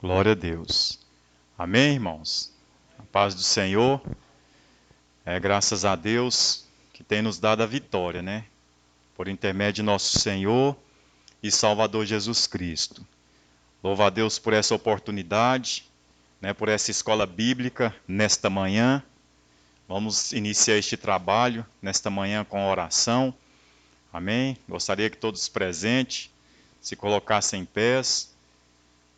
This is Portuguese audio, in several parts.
Glória a Deus. Amém, irmãos? A paz do Senhor. Graças a Deus que tem nos dado a vitória, né? Por intermédio de nosso Senhor e Salvador Jesus Cristo. Louva a Deus por essa oportunidade, né? Por essa escola bíblica nesta manhã. Vamos iniciar este trabalho nesta manhã com a oração. Amém? Gostaria que todos presentes se colocassem em pés.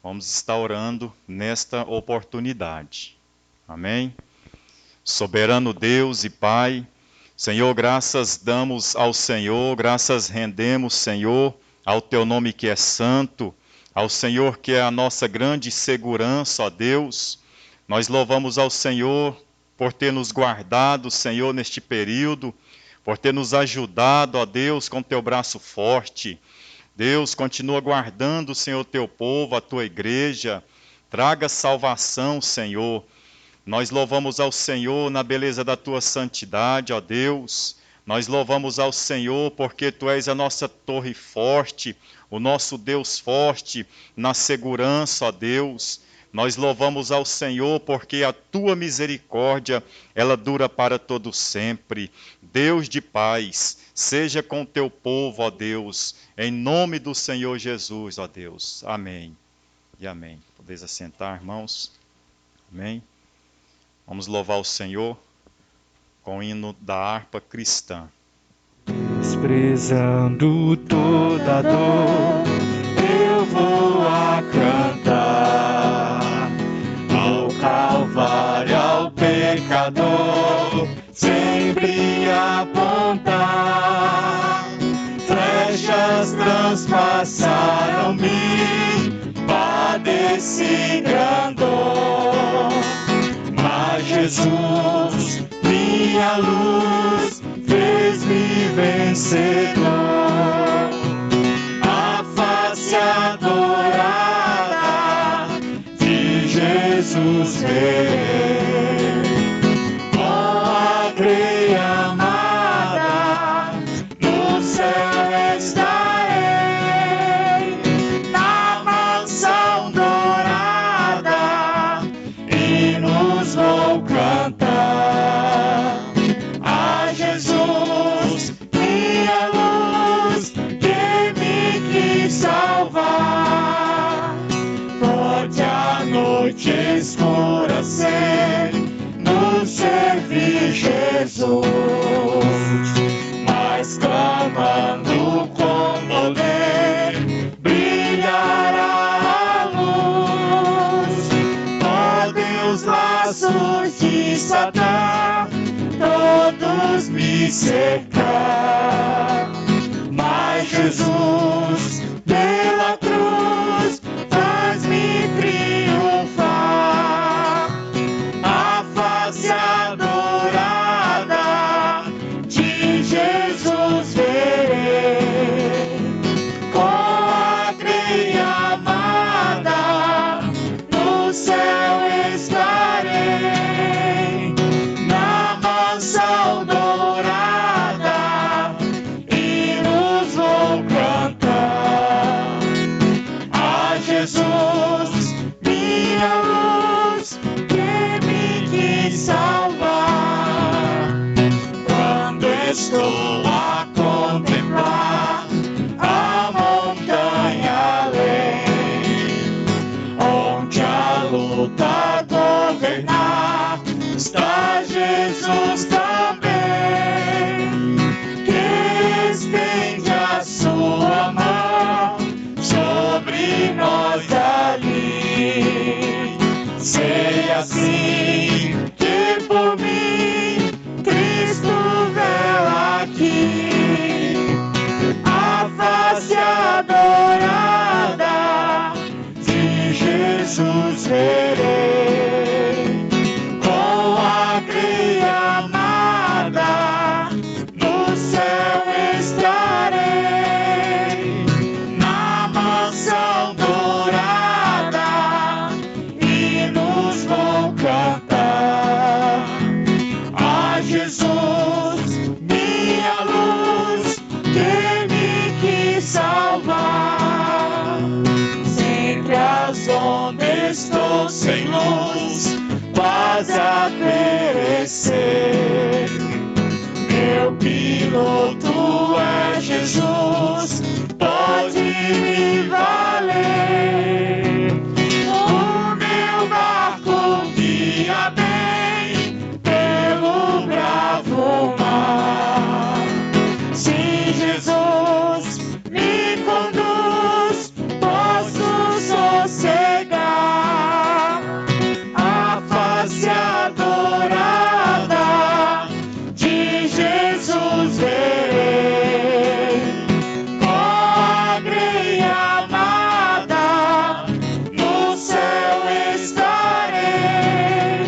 Vamos estar orando nesta oportunidade. Amém? Soberano Deus e Pai, Senhor, graças damos ao Senhor, graças rendemos, Senhor, ao Teu nome que é santo, ao Senhor que é a nossa grande segurança, ó Deus. Nós louvamos ao Senhor por ter nos guardado, Senhor, neste período, por ter nos ajudado, ó Deus, com Teu braço forte. Deus, continua guardando, Senhor, Teu povo, a Tua igreja. Traga salvação, Senhor. Nós louvamos ao Senhor na beleza da Tua santidade, ó Deus. Nós louvamos ao Senhor porque Tu és a nossa torre forte, o nosso Deus forte na segurança, ó Deus. Nós louvamos ao Senhor porque a Tua misericórdia, ela dura para todo sempre. Deus de paz, seja com o Teu povo, ó Deus, em nome do Senhor Jesus, ó Deus. Amém e amém. Podeis assentar, irmãos. Amém. Vamos louvar o Senhor com o hino da harpa cristã. Desprezando toda dor, eu vou a cantar ao Calvário, ao pecador, sempre apontar. Flechas transpassaram-me, padeci grande dor, mas Jesus, minha luz, fez-me vencedor. A face adorada de Jesus verei, com a creia amada, no céu estarei, na mansão dourada, hinos vou cantar. A Jesus, minha luz, que me quis salvar. Pode a noite escurecer, nos servir Jesus, mas clamando com poder, brilhará a luz. Podem os laços de Satã todos me cercar, mas Jesus, pela cruz, faz-me triunfar. A face adorada de Jesus verei, com a creia amada, no céu estarei, na mansão dourada, hinos vou cantar. A Jesus, minha luz, que me quis salvar. Quando estou a contemplar a montanha além, onde a luta governar, está Jesus também, que estende a sua mão sobre nós ali. Sei assim que por mim Cristo vela aqui, a face adorada de Jesus verei, com a creia amada, no céu estarei, na mansão dourada, hinos vou cantar. A Jesus, minha luz, que me quis salvar. Sempre as ondas estou sem luz, quase a perecer. Meu piloto é Jesus, pode me valer. O meu barco guia bem pelo bravo mar. Se Jesus me conduz, posso sossegar. A face adorada de Jesus verei. Pobre e amada, no céu estarei.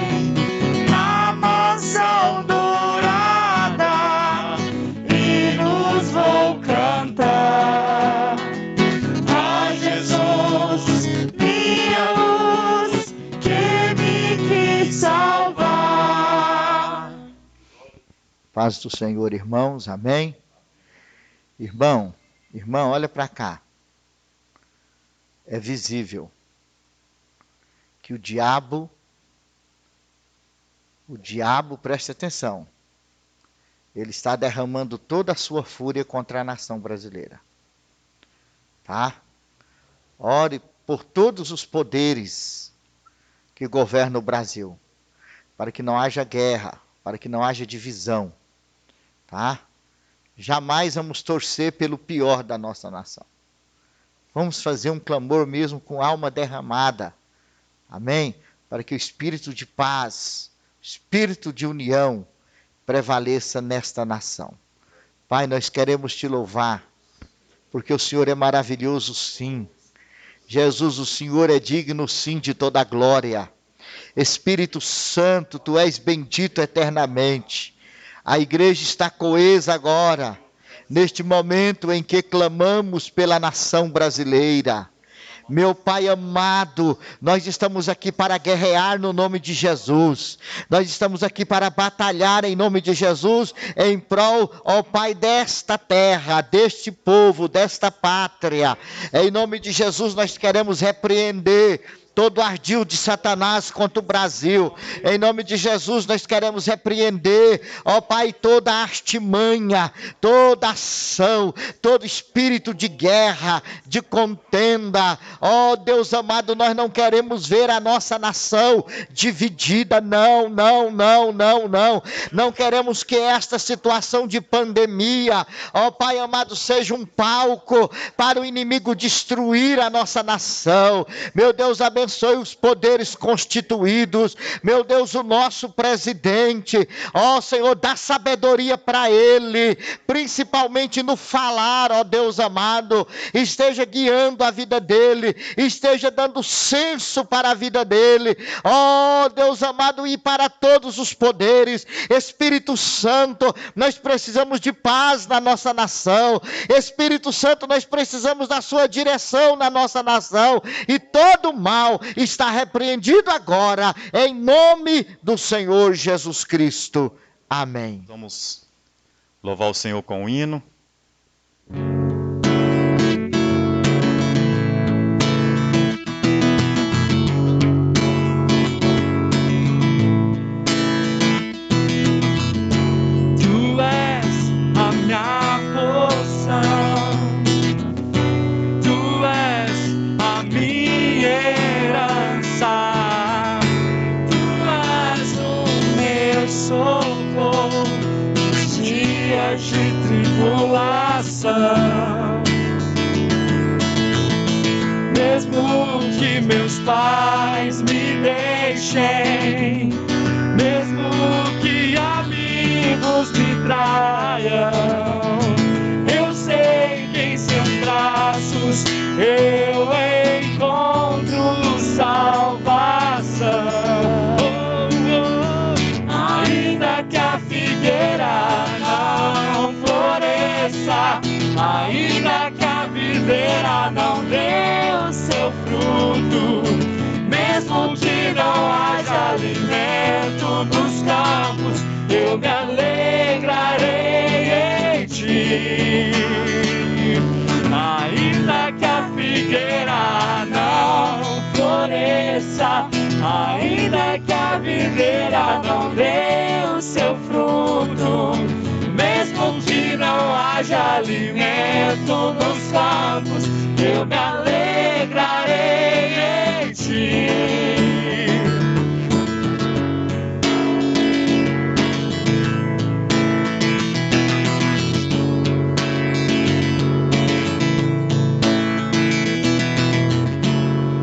Na mansão dourada, hinos vou cantar. A Jesus, minha luz, que me quis salvar. Paz do Senhor, irmãos, amém? Irmão, olha para cá. É visível que o diabo, preste atenção, ele está derramando toda a sua fúria contra a nação brasileira. Tá? Ore por todos os poderes que governam o Brasil, para que não haja guerra, para que não haja divisão. Tá? Jamais vamos torcer pelo pior da nossa nação. Vamos fazer um clamor mesmo com alma derramada. Amém? Para que o espírito de paz, espírito de união prevaleça nesta nação. Pai, nós queremos te louvar, porque o Senhor é maravilhoso, sim. Jesus, o Senhor é digno, sim, de toda a glória. Espírito Santo, tu és bendito eternamente. A igreja está coesa agora, neste momento em que clamamos pela nação brasileira. Meu Pai amado, nós estamos aqui para guerrear no nome de Jesus. Nós estamos aqui para batalhar em nome de Jesus, em prol, ó Pai, desta terra, deste povo, desta pátria. Em nome de Jesus nós queremos repreender todo ardil de Satanás contra o Brasil. Em nome de Jesus nós queremos repreender, ó Pai, toda artimanha, toda ação, todo espírito de guerra, de contenda. Ó Deus amado, nós não queremos ver a nossa nação dividida, não. Não queremos que esta situação de pandemia, ó Pai amado, seja um palco para o inimigo destruir a nossa nação. Meu Deus, abençoe os poderes constituídos. Meu Deus, o nosso presidente, ó Senhor, dá sabedoria para ele, principalmente no falar, ó Deus amado. Esteja guiando a vida dele, esteja dando senso para a vida dele, ó Deus amado, e para todos os poderes. Espírito Santo, nós precisamos de paz na nossa nação. Espírito Santo, nós precisamos da sua direção na nossa nação, e todo mal está repreendido agora, em nome do Senhor Jesus Cristo. Amém. Vamos louvar o Senhor com um hino. Tu és a minha porção, tu és a minha herança, tu és o meu socorro nos dias de tribulação. Mesmo que meus pais me deixem, mesmo que amigos me traiam, eu sei que em seus braços eu encontro salvação. Ainda que a figueira não floresça, ainda que a videira não dê o seu fruto, mesmo que não haja alimento nos campos, eu me alegrarei em ti. Ainda que a figueira não floresça, floresça, ainda que a videira não dê o seu fruto, mesmo que não haja alimento nos campos, eu me alegrarei em ti.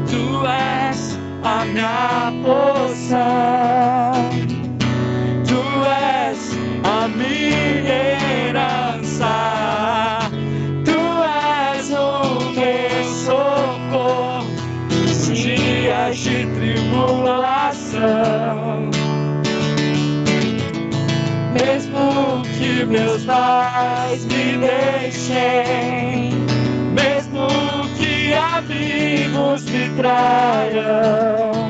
Tu és a minha porção, tu és a minha herança, tu és o meu socorro nos dias de tribulação. Mesmo que meus pais me deixem, mesmo que amigos me traiam,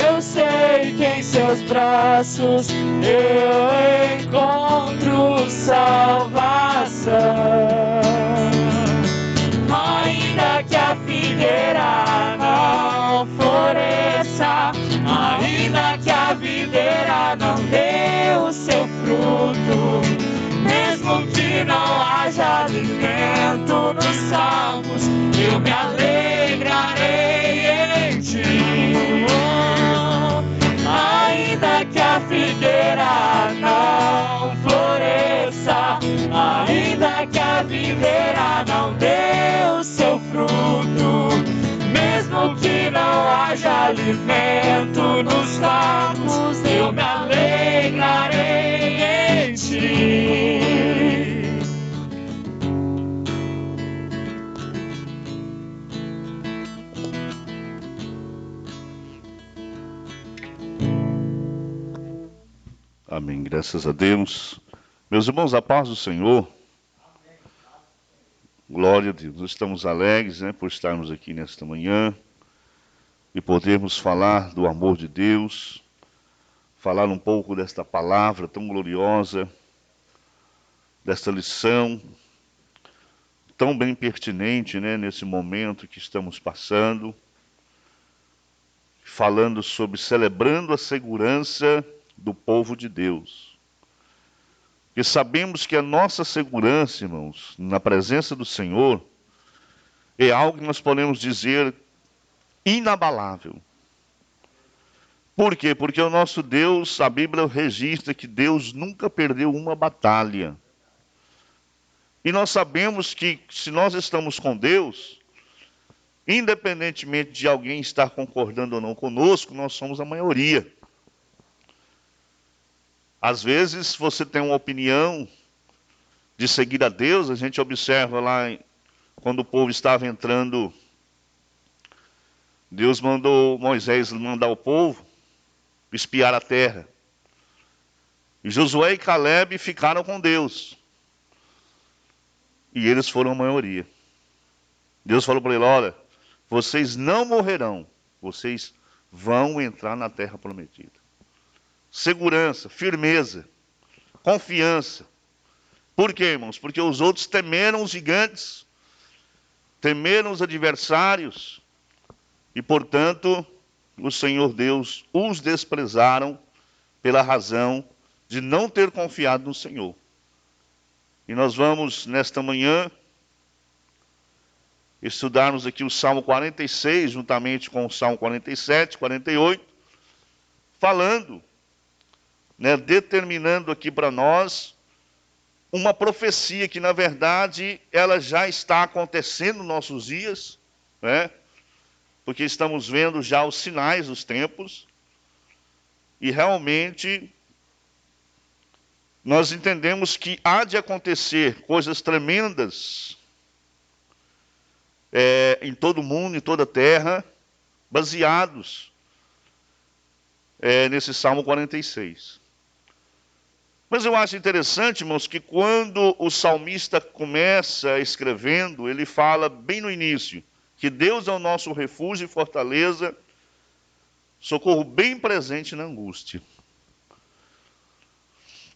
eu sei que em seus braços eu encontro salvação. Ainda que a figueira não floresça, ainda que a videira não dê o seu fruto, mesmo que não haja alimento nos campos, eu me alegrarei em ti. Ainda que a figueira não floresça, ainda que a videira não dê o seu fruto, mesmo que não haja alimento nos campos, eu me alegrarei em ti. Amém, graças a Deus. Meus irmãos, a paz do Senhor. Glória a Deus. Nós estamos alegres, por estarmos aqui nesta manhã e podermos falar do amor de Deus, falar um pouco desta palavra tão gloriosa, desta lição tão bem pertinente, nesse momento que estamos passando, falando sobre celebrando a segurança do povo de Deus. E sabemos que a nossa segurança, irmãos, na presença do Senhor, é algo que nós podemos dizer inabalável. Por quê? Porque o nosso Deus, a Bíblia registra que Deus nunca perdeu uma batalha. E nós sabemos que se nós estamos com Deus, independentemente de alguém estar concordando ou não conosco, nós somos a maioria. Às vezes você tem uma opinião de seguir a Deus, a gente observa lá quando o povo estava entrando, Deus mandou Moisés mandar o povo espiar a terra. E Josué e Caleb ficaram com Deus. E eles foram a maioria. Deus falou para ele, olha, vocês não morrerão, vocês vão entrar na terra prometida. Segurança, firmeza, confiança. Por quê, irmãos? Porque os outros temeram os gigantes, temeram os adversários, e, portanto, o Senhor Deus os desprezaram pela razão de não ter confiado no Senhor. E nós vamos, nesta manhã, estudarmos aqui o Salmo 46, juntamente com o Salmo 47, 48, falando, determinando aqui para nós uma profecia que, na verdade, ela já está acontecendo nos nossos dias, porque estamos vendo já os sinais dos tempos, e realmente nós entendemos que há de acontecer coisas tremendas em todo o mundo, em toda a terra, baseados nesse Salmo 46. Mas eu acho interessante, irmãos, que quando o salmista começa escrevendo, ele fala bem no início, que Deus é o nosso refúgio e fortaleza, socorro bem presente na angústia.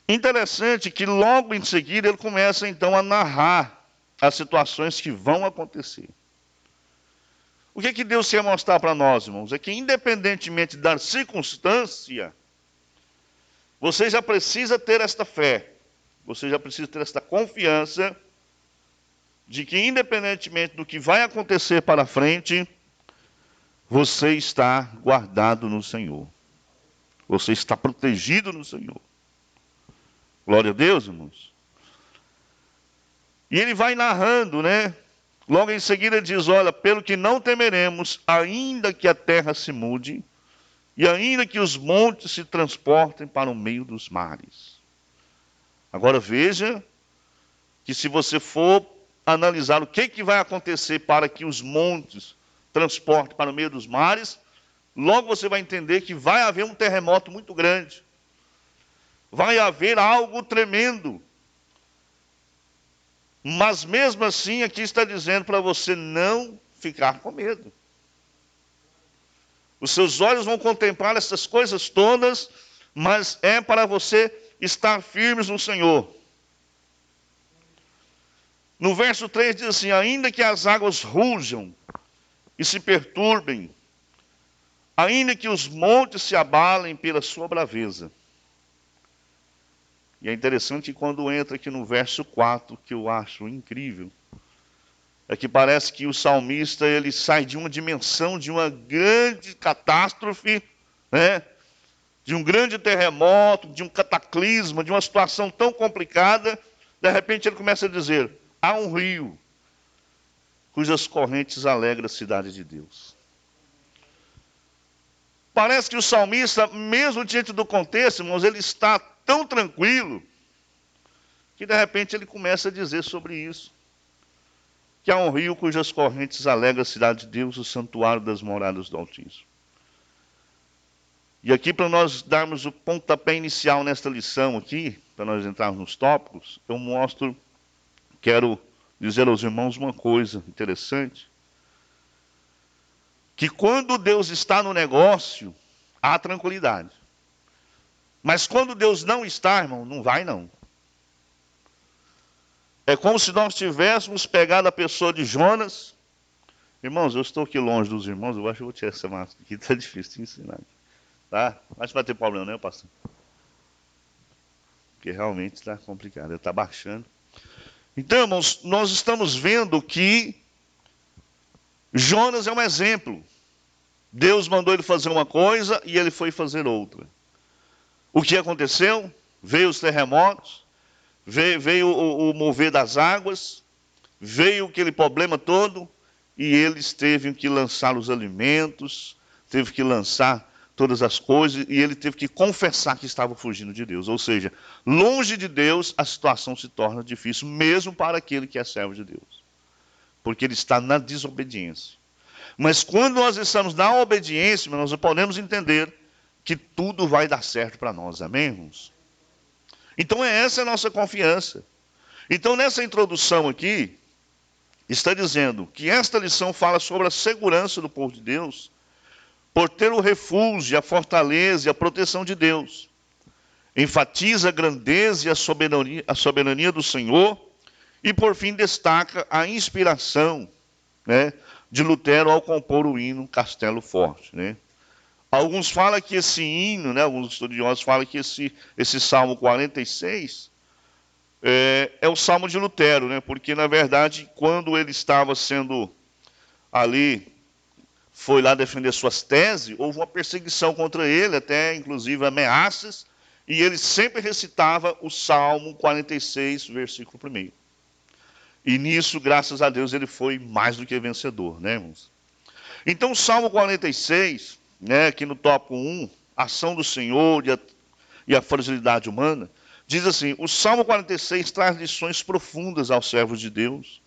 Interessante que logo em seguida ele começa então a narrar as situações que vão acontecer. O que Deus quer mostrar para nós, irmãos? É que independentemente da circunstância, você já precisa ter esta fé. Você já precisa ter esta confiança de que independentemente do que vai acontecer para frente, você está guardado no Senhor. Você está protegido no Senhor. Glória a Deus, irmãos. E ele vai narrando, né? Logo em seguida diz, olha, pelo que não temeremos, ainda que a terra se mude, e ainda que os montes se transportem para o meio dos mares. Agora veja que se você for analisar o que vai acontecer para que os montes transportem para o meio dos mares, logo você vai entender que vai haver um terremoto muito grande. Vai haver algo tremendo. Mas mesmo assim, aqui está dizendo para você não ficar com medo. Os seus olhos vão contemplar essas coisas todas, mas é para você estar firmes no Senhor. No verso 3 diz assim, ainda que as águas rujam e se perturbem, ainda que os montes se abalem pela sua braveza. E é interessante que quando entra aqui no verso 4, que eu acho incrível, é que parece que o salmista ele sai de uma dimensão, de uma grande catástrofe, né? De um grande terremoto, de um cataclisma, de uma situação tão complicada, de repente ele começa a dizer, há um rio cujas correntes alegram a cidade de Deus. Parece que o salmista, mesmo diante do contexto, irmãos, ele está tão tranquilo, que de repente ele começa a dizer sobre isso. Que há um rio cujas correntes alegram a cidade de Deus, o santuário das moradas do Altíssimo. E aqui, para nós darmos o pontapé inicial nesta lição aqui, para nós entrarmos nos tópicos, eu quero dizer aos irmãos uma coisa interessante. Que quando Deus está no negócio, há tranquilidade. Mas quando Deus não está, irmão, não vai não. É como se nós tivéssemos pegado a pessoa de Jonas. Irmãos, eu estou aqui longe dos irmãos, eu acho que eu vou tirar essa máscara aqui, está difícil de ensinar. Tá? Acho que vai ter problema, né, pastor? Porque realmente está complicado, ele está baixando. Então, irmãos, nós estamos vendo que Jonas é um exemplo. Deus mandou ele fazer uma coisa e ele foi fazer outra. O que aconteceu? Veio os terremotos, veio o mover das águas, veio aquele problema todo, e eles teve que lançar os alimentos, teve que lançar todas as coisas, e ele teve que confessar que estava fugindo de Deus. Ou seja, longe de Deus, a situação se torna difícil, mesmo para aquele que é servo de Deus. Porque ele está na desobediência. Mas quando nós estamos na obediência, nós podemos entender que tudo vai dar certo para nós. Amém, irmãos? Então essa é a nossa confiança. Então nessa introdução aqui, está dizendo que esta lição fala sobre a segurança do povo de Deus, por ter o refúgio, a fortaleza e a proteção de Deus. Enfatiza a grandeza e a soberania do Senhor, e por fim destaca a inspiração, né, de Lutero ao compor o hino Castelo Forte, né? Alguns falam que esse hino, né, alguns estudiosos falam que esse Salmo 46 é o Salmo de Lutero, né? Porque na verdade quando ele estava sendo ali, foi lá defender suas teses, houve uma perseguição contra ele, até inclusive ameaças, e ele sempre recitava o Salmo 46, versículo 1. E nisso, graças a Deus, ele foi mais do que vencedor, né, irmãos? Então, o Salmo 46, né, aqui no tópico 1, ação do Senhor e a fragilidade humana, diz assim, o Salmo 46 traz lições profundas aos servos de Deus,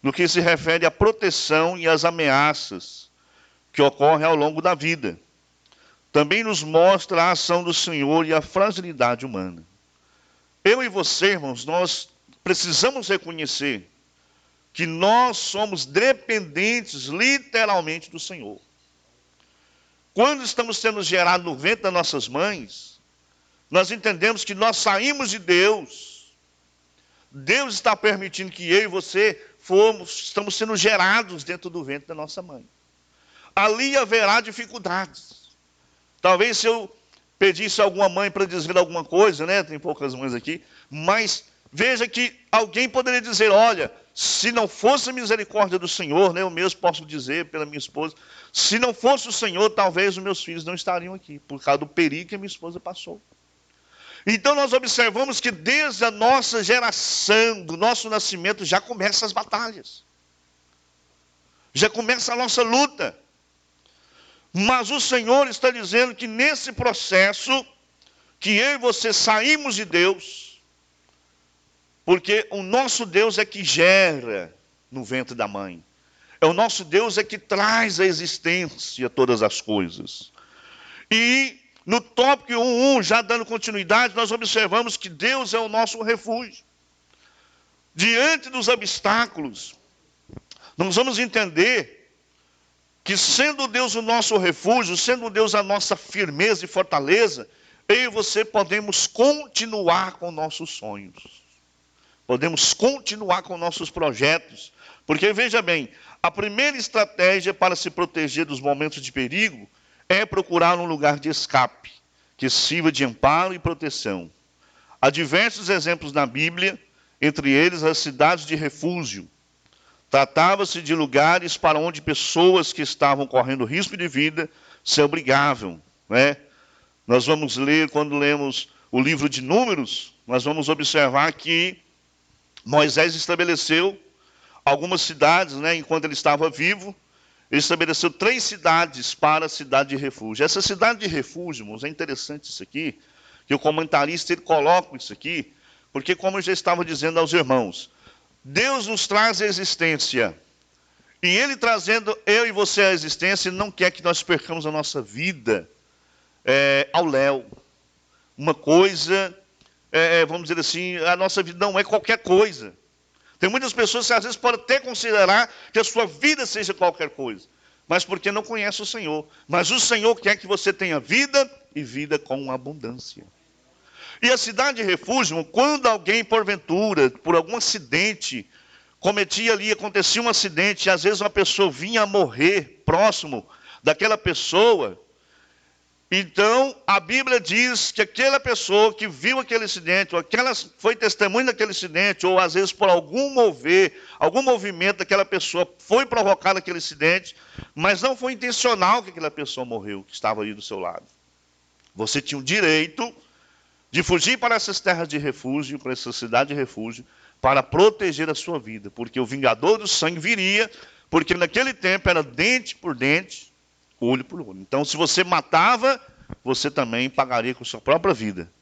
no que se refere à proteção e às ameaças que ocorrem ao longo da vida. Também nos mostra a ação do Senhor e a fragilidade humana. Eu e você, irmãos, nós precisamos reconhecer que nós somos dependentes literalmente do Senhor. Quando estamos sendo gerados no ventre das nossas mães, nós entendemos que nós saímos de Deus. Deus está permitindo que eu e você estamos sendo gerados dentro do ventre da nossa mãe. ali haverá dificuldades. Talvez se eu pedisse a alguma mãe para dizer alguma coisa, né? Tem poucas mães aqui, mas veja que alguém poderia dizer, olha, se não fosse a misericórdia do Senhor, né? Eu mesmo posso dizer pela minha esposa, se não fosse o Senhor, talvez os meus filhos não estariam aqui, por causa do perigo que a minha esposa passou. Então nós observamos que desde a nossa geração, do nosso nascimento, já começam as batalhas. Já começa a nossa luta. Mas o Senhor está dizendo que nesse processo, que eu e você saímos de Deus, porque o nosso Deus é que gera no ventre da mãe. É o nosso Deus é que traz à existência todas as coisas. E no tópico 1.1, já dando continuidade, nós observamos que Deus é o nosso refúgio. Diante dos obstáculos, nós vamos entender que sendo Deus o nosso refúgio, sendo Deus a nossa firmeza e fortaleza, eu e você podemos continuar com nossos sonhos. Podemos continuar com nossos projetos. Porque, veja bem, a primeira estratégia para se proteger dos momentos de perigo é procurar um lugar de escape, que sirva de amparo e proteção. Há diversos exemplos na Bíblia, entre eles as cidades de refúgio. Tratava-se de lugares para onde pessoas que estavam correndo risco de vida se abrigavam, né? Nós vamos ler, quando lemos o livro de Números, nós vamos observar que Moisés estabeleceu algumas cidades, né, enquanto ele estava vivo. Ele estabeleceu 3 cidades para a cidade de refúgio. Essa cidade de refúgio, irmãos, é interessante isso aqui, que o comentarista ele coloca isso aqui, porque como eu já estava dizendo aos irmãos, Deus nos traz a existência. E Ele trazendo eu e você à existência, Ele não quer que nós percamos a nossa vida ao léu. Uma coisa, vamos dizer assim, a nossa vida não é qualquer coisa. Tem muitas pessoas que às vezes podem até considerar que a sua vida seja qualquer coisa, mas porque não conhece o Senhor. Mas o Senhor quer que você tenha vida e vida com abundância. E a cidade de refúgio, quando alguém, porventura, por algum acidente, cometia ali, acontecia um acidente, e às vezes uma pessoa vinha a morrer próximo daquela pessoa, então a Bíblia diz que aquela pessoa que viu aquele acidente, ou aquela foi testemunha daquele acidente, ou às vezes por algum movimento daquela pessoa foi provocado aquele acidente, mas não foi intencional que aquela pessoa morreu, que estava ali do seu lado. Você tinha o direito de fugir para essas terras de refúgio, para essa cidade de refúgio, para proteger a sua vida, porque o vingador do sangue viria, porque naquele tempo era dente por dente, olho por olho. Então, se você matava, você também pagaria com sua própria vida.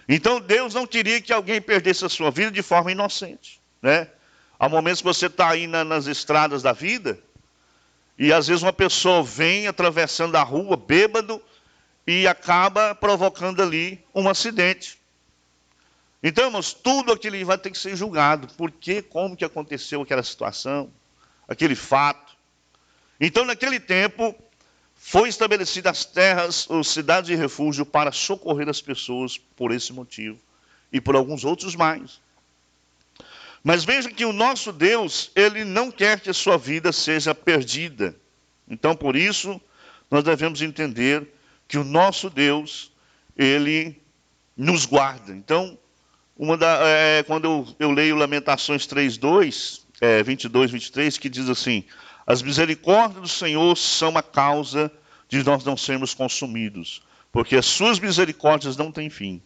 Então, Deus não queria que alguém perdesse a sua vida de forma inocente, né? Há momentos que você está aí nas estradas da vida, e às vezes uma pessoa vem atravessando a rua, bêbado, e acaba provocando ali um acidente. Então, irmãos, tudo aquilo vai ter que ser julgado. Por quê? Como que aconteceu aquela situação, aquele fato. Então, naquele tempo, foi estabelecida as terras, as cidades de refúgio para socorrer as pessoas por esse motivo e por alguns outros mais. Mas veja que o nosso Deus, Ele não quer que a sua vida seja perdida. Então, por isso, nós devemos entender que o nosso Deus, Ele nos guarda. Então, quando eu leio Lamentações 3:2, 22, 23, que diz assim: as misericórdias do Senhor são a causa de nós não sermos consumidos, porque as suas misericórdias não têm fim.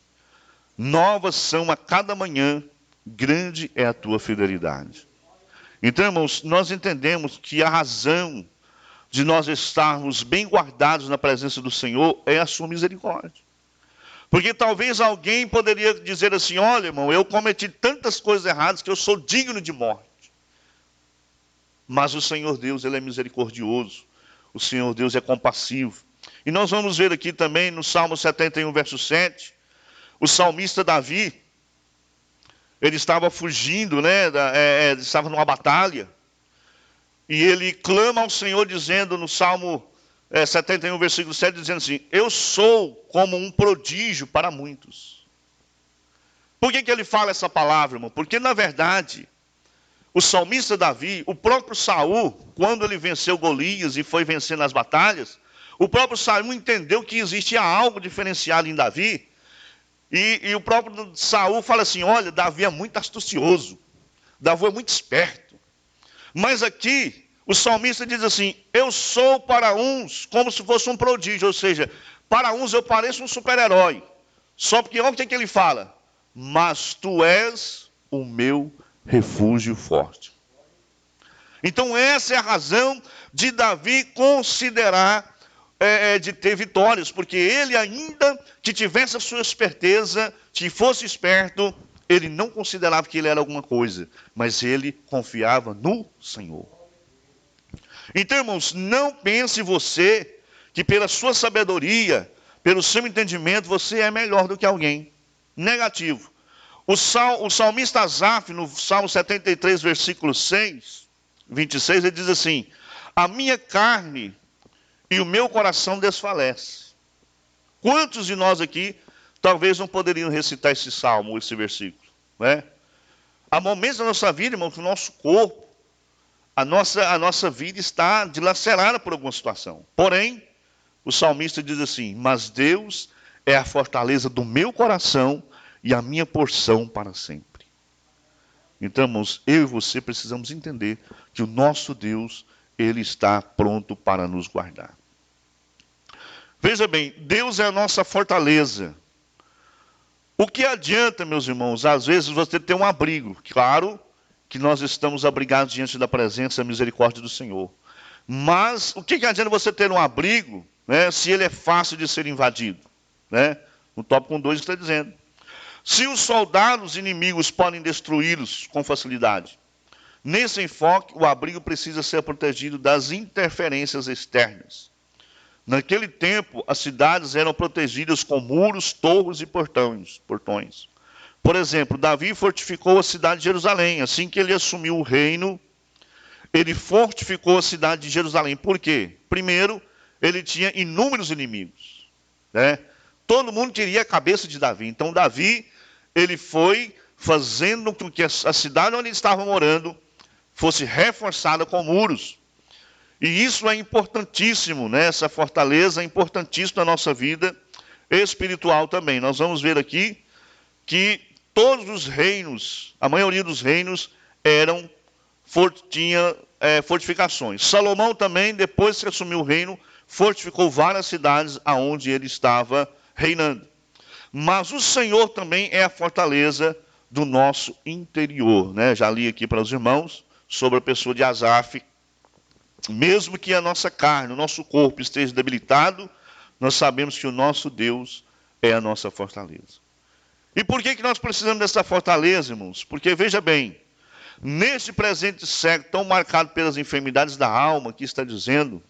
Novas são a cada manhã, grande é a tua fidelidade. Então, irmãos, nós entendemos que a razão de nós estarmos bem guardados na presença do Senhor é a sua misericórdia. Porque talvez alguém poderia dizer assim: olha, irmão, eu cometi tantas coisas erradas que eu sou digno de morte. Mas o Senhor Deus, Ele é misericordioso. O Senhor Deus é compassivo. E nós vamos ver aqui também no Salmo 71, verso 7, o salmista Davi, ele estava fugindo, né, estava numa batalha, e ele clama ao Senhor dizendo no Salmo 71, versículo 7, dizendo assim: eu sou como um prodígio para muitos. Por que ele fala essa palavra, irmão? Porque, na verdade, o salmista Davi, o próprio Saul, quando ele venceu Golias e foi vencendo as batalhas, o próprio Saul entendeu que existia algo diferenciado em Davi, e o próprio Saul fala assim, olha, Davi é muito astucioso, Davi é muito esperto. Mas aqui, o salmista diz assim, eu sou para uns como se fosse um prodígio, ou seja, para uns eu pareço um super-herói. Só porque olha o que ele fala, mas tu és o meu refúgio forte. Então essa é a razão de Davi considerar de ter vitórias, porque ele ainda que tivesse a sua esperteza, que fosse esperto, ele não considerava que ele era alguma coisa, mas ele confiava no Senhor. Então, irmãos, não pense você que pela sua sabedoria, pelo seu entendimento, você é melhor do que alguém. Negativo. O salmista Asaf, no Salmo 73, versículo 26, ele diz assim, a minha carne e o meu coração desfalece. Quantos de nós aqui talvez não poderiam recitar esse salmo, esse versículo? Né? Há momentos da nossa vida, irmão, que o nosso corpo, a nossa vida está dilacerada por alguma situação. Porém, o salmista diz assim, mas Deus é a fortaleza do meu coração e a minha porção para sempre. Então, irmãos, eu e você precisamos entender que o nosso Deus, Ele está pronto para nos guardar. Veja bem, Deus é a nossa fortaleza. O que adianta, meus irmãos, às vezes você ter um abrigo? Claro que nós estamos abrigados diante da presença e da misericórdia do Senhor. Mas o que adianta você ter um abrigo, né, se ele é fácil de ser invadido? Né? No tópico 2 está dizendo. Se os soldados inimigos podem destruí-los com facilidade. Nesse enfoque, o abrigo precisa ser protegido das interferências externas. Naquele tempo, as cidades eram protegidas com muros, torres e portões. Por exemplo, Davi fortificou a cidade de Jerusalém. Assim que ele assumiu o reino, ele fortificou a cidade de Jerusalém. Por quê? Primeiro, ele tinha inúmeros inimigos. Né? Todo mundo queria a cabeça de Davi. Então, Davi, ele foi fazendo com que a cidade onde ele estava morando fosse reforçada com muros. E isso é importantíssimo, né? Essa fortaleza é importantíssima na nossa vida espiritual também. Nós vamos ver aqui que todos os reinos, a maioria dos reinos, tinha fortificações. Salomão também, depois que assumiu o reino, fortificou várias cidades aonde ele estava reinando. Mas o Senhor também é a fortaleza do nosso interior. Né? Já li aqui para os irmãos sobre a pessoa de Asaf. Mesmo que a nossa carne, o nosso corpo esteja debilitado, nós sabemos que o nosso Deus é a nossa fortaleza. E por que nós precisamos dessa fortaleza, irmãos? Porque, veja bem, neste presente século tão marcado pelas enfermidades da alma, que está dizendo,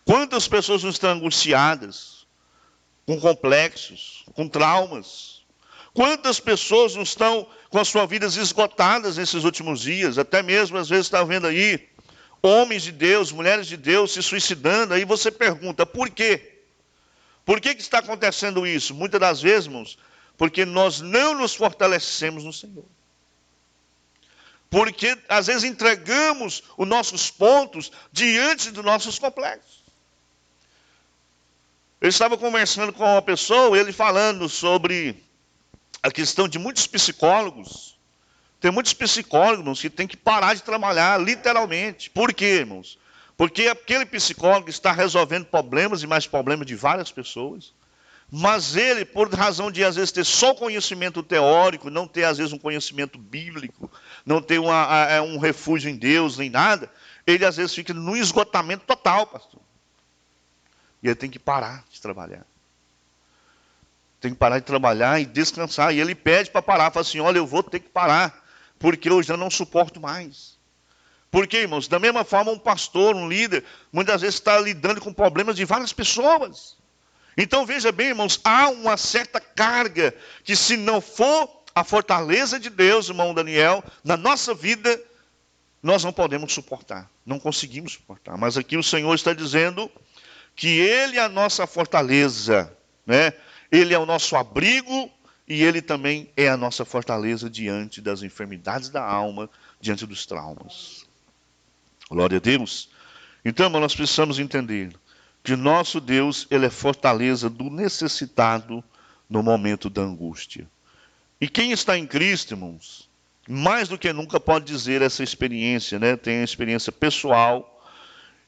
quantas pessoas não estão angustiadas, com complexos, com traumas? Quantas pessoas não estão com as suas vidas esgotadas nesses últimos dias? Até mesmo, às vezes, está vendo aí, homens de Deus, mulheres de Deus se suicidando, aí você pergunta, por quê? Por que está acontecendo isso? Muitas das vezes, irmãos, porque nós não nos fortalecemos no Senhor. Porque, às vezes, entregamos os nossos pontos diante dos nossos complexos. Eu estava conversando com uma pessoa, ele falando sobre a questão de muitos psicólogos. Tem muitos psicólogos, irmãos, que têm que parar de trabalhar, literalmente. Por quê, irmãos? Porque aquele psicólogo está resolvendo problemas e mais problemas de várias pessoas. Mas ele, por razão de, às vezes, ter só conhecimento teórico, não ter, às vezes, um conhecimento bíblico, não ter um refúgio em Deus, nem nada, ele, às vezes, fica no esgotamento total, pastor. E ele tem que parar de trabalhar. Tem que parar de trabalhar e descansar. E ele pede para parar, fala assim, olha, eu vou ter que parar, porque eu já não suporto mais. Porque, irmãos, da mesma forma, um pastor, um líder, muitas vezes está lidando com problemas de várias pessoas. Então, veja bem, irmãos, há uma certa carga que, se não for a fortaleza de Deus, irmão Daniel, na nossa vida, nós não podemos suportar. Não conseguimos suportar. Mas aqui o Senhor está dizendo que Ele é a nossa fortaleza, né? Ele é o nosso abrigo e Ele também é a nossa fortaleza diante das enfermidades da alma, diante dos traumas. Glória a Deus. Então, irmão, nós precisamos entender que nosso Deus, ele é fortaleza do necessitado no momento da angústia. E quem está em Cristo, irmãos, mais do que nunca pode dizer essa experiência, né? Tem a experiência pessoal.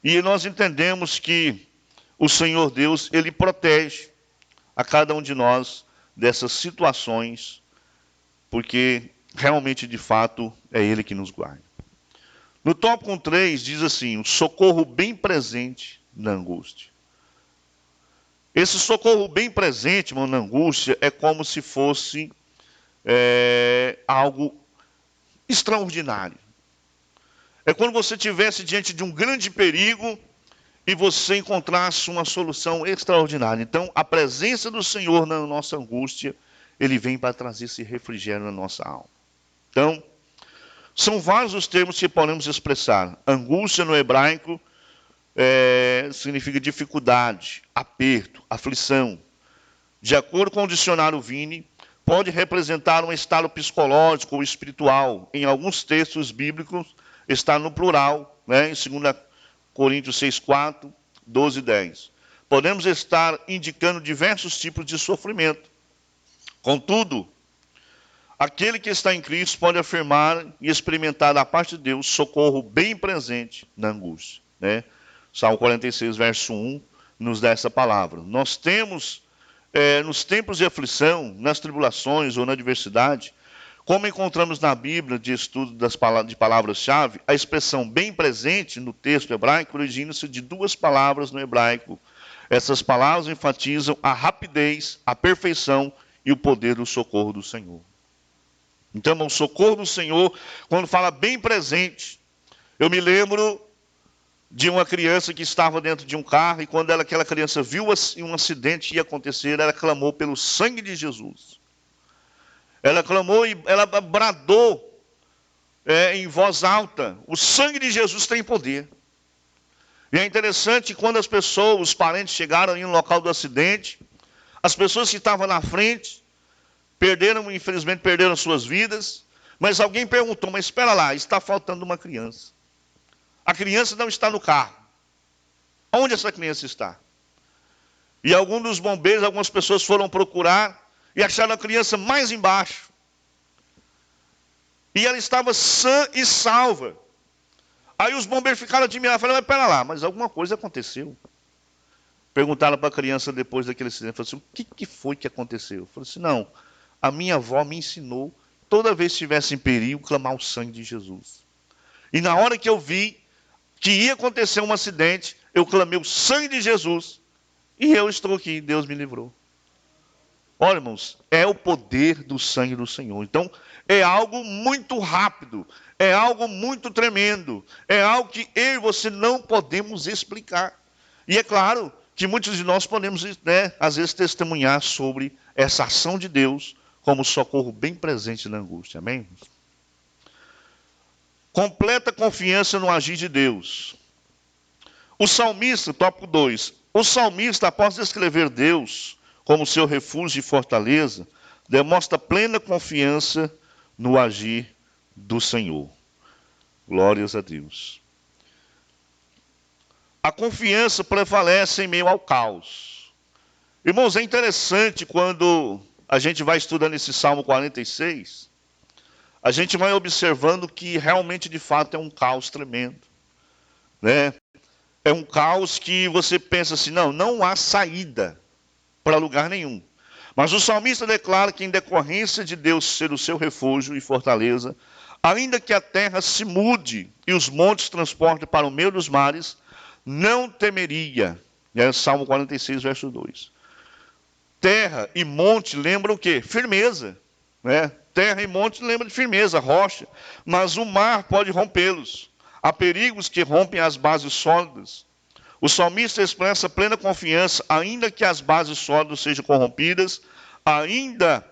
E nós entendemos que o Senhor Deus, ele protege a cada um de nós dessas situações, porque realmente, de fato, é ele que nos guarda. No tópico 3 diz assim, o socorro bem presente na angústia. Esse socorro bem presente, irmão, na angústia, é como se fosse algo extraordinário. É quando você estivesse diante de um grande perigo e você encontrasse uma solução extraordinária. Então, a presença do Senhor na nossa angústia, ele vem para trazer esse refrigério na nossa alma. Então, são vários os termos que podemos expressar. Angústia no hebraico significa dificuldade, aperto, aflição. De acordo com o dicionário Vini, pode representar um estado psicológico ou espiritual. Em alguns textos bíblicos, está no plural, né? Em 2 Coríntios 6,4, 12 e 10. Podemos estar indicando diversos tipos de sofrimento. Contudo, aquele que está em Cristo pode afirmar e experimentar da parte de Deus socorro bem presente na angústia, né? Salmo 46, verso 1, nos dá essa palavra. Nós temos, nos tempos de aflição, nas tribulações ou na adversidade, como encontramos na Bíblia de estudo de palavras-chave, a expressão bem presente no texto hebraico origina-se de duas palavras no hebraico. Essas palavras enfatizam a rapidez, a perfeição e o poder do socorro do Senhor. Então, o socorro do Senhor, quando fala bem presente, eu me lembro de uma criança que estava dentro de um carro e quando aquela criança viu um acidente que ia acontecer, ela clamou pelo sangue de Jesus. Ela clamou e ela bradou em voz alta, o sangue de Jesus tem poder. E é interessante que quando as pessoas, os parentes chegaram ali no local do acidente, as pessoas que estavam na frente, infelizmente perderam suas vidas, mas alguém perguntou, mas espera lá, está faltando uma criança. A criança não está no carro. Onde essa criança está? E alguns dos bombeiros, algumas pessoas foram procurar e acharam a criança mais embaixo. E ela estava sã e salva. Aí os bombeiros ficaram admirados, falaram, mas espera lá, mas alguma coisa aconteceu. Perguntaram para a criança depois daquele acidente, falaram assim, o que foi que aconteceu? Eu falei assim, não, a minha avó me ensinou, toda vez que estivesse em perigo, clamar o sangue de Jesus. E na hora que eu vi que ia acontecer um acidente, eu clamei o sangue de Jesus, e eu estou aqui, Deus me livrou. Olha, irmãos, é o poder do sangue do Senhor. Então, é algo muito rápido, é algo muito tremendo, é algo que eu e você não podemos explicar. E é claro que muitos de nós podemos, às vezes, testemunhar sobre essa ação de Deus como socorro bem presente na angústia. Amém? Completa confiança no agir de Deus. O salmista, tópico 2. O salmista, após descrever Deus como seu refúgio e fortaleza, demonstra plena confiança no agir do Senhor. Glórias a Deus. A confiança prevalece em meio ao caos. Irmãos, é interessante quando a gente vai estudando esse Salmo 46, a gente vai observando que realmente, de fato, é um caos tremendo, né? É um caos que você pensa assim, não há saída para lugar nenhum. Mas o salmista declara que em decorrência de Deus ser o seu refúgio e fortaleza, ainda que a terra se mude e os montes transportem para o meio dos mares, não temeria. É Salmo 46, verso 2. Terra e monte lembram o quê? Firmeza, né? Terra e monte lembram de firmeza, rocha. Mas o mar pode rompê-los. Há perigos que rompem as bases sólidas. O salmista expressa plena confiança, ainda que as bases sólidas sejam corrompidas, ainda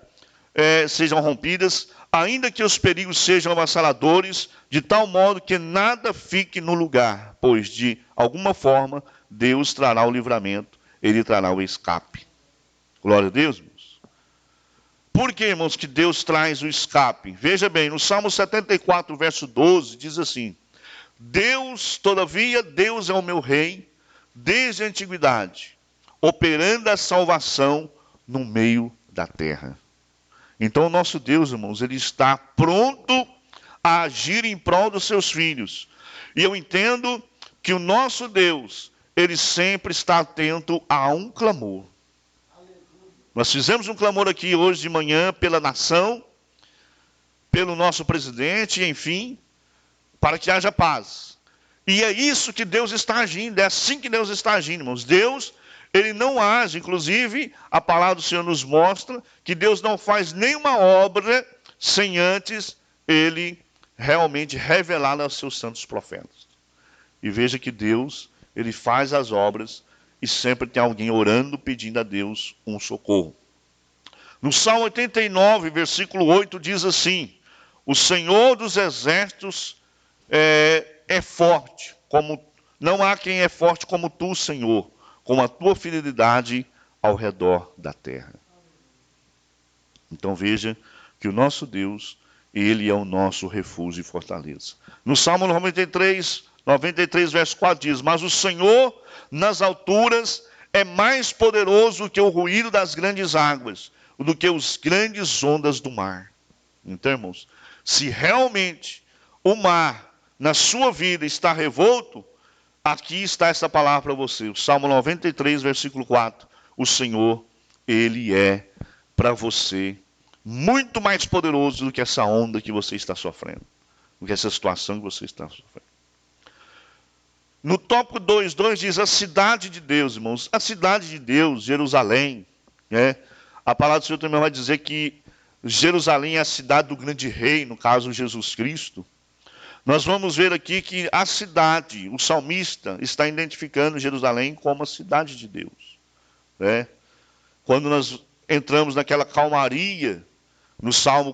que os perigos sejam avassaladores, de tal modo que nada fique no lugar, pois de alguma forma Deus trará o livramento, Ele trará o escape. Glória a Deus, irmãos. Por que, irmãos, que Deus traz o escape? Veja bem, no Salmo 74, verso 12, diz assim: Deus, todavia, Deus é o meu rei, desde a antiguidade, operando a salvação no meio da terra. Então, o nosso Deus, irmãos, ele está pronto a agir em prol dos seus filhos. E eu entendo que o nosso Deus, ele sempre está atento a um clamor. Nós fizemos um clamor aqui hoje de manhã pela nação, pelo nosso presidente, enfim, para que haja paz. E é isso que Deus está agindo, é assim que Deus está agindo, irmãos. Deus, ele não age, inclusive, a palavra do Senhor nos mostra que Deus não faz nenhuma obra sem antes ele realmente revelá-la aos seus santos profetas. E veja que Deus, ele faz as obras e sempre tem alguém orando, pedindo a Deus um socorro. No Salmo 89, versículo 8, diz assim: o Senhor dos exércitos é forte, como não há quem é forte como tu, Senhor, com a tua fidelidade ao redor da terra. Então veja que o nosso Deus, ele é o nosso refúgio e fortaleza. No Salmo 93, verso 4 diz: mas o Senhor nas alturas é mais poderoso que o ruído das grandes águas, do que os grandes ondas do mar. Então, irmãos, se realmente o mar na sua vida está revolto, aqui está essa palavra para você. O Salmo 93, versículo 4. O Senhor, ele é para você muito mais poderoso do que essa onda que você está sofrendo, do que essa situação que você está sofrendo. No tópico 2:2 diz a cidade de Deus, irmãos. A cidade de Deus, Jerusalém, né? A palavra do Senhor também vai dizer que Jerusalém é a cidade do grande rei, no caso Jesus Cristo. Nós vamos ver aqui que a cidade, o salmista está identificando Jerusalém como a cidade de Deus, né? Quando nós entramos naquela calmaria, no Salmo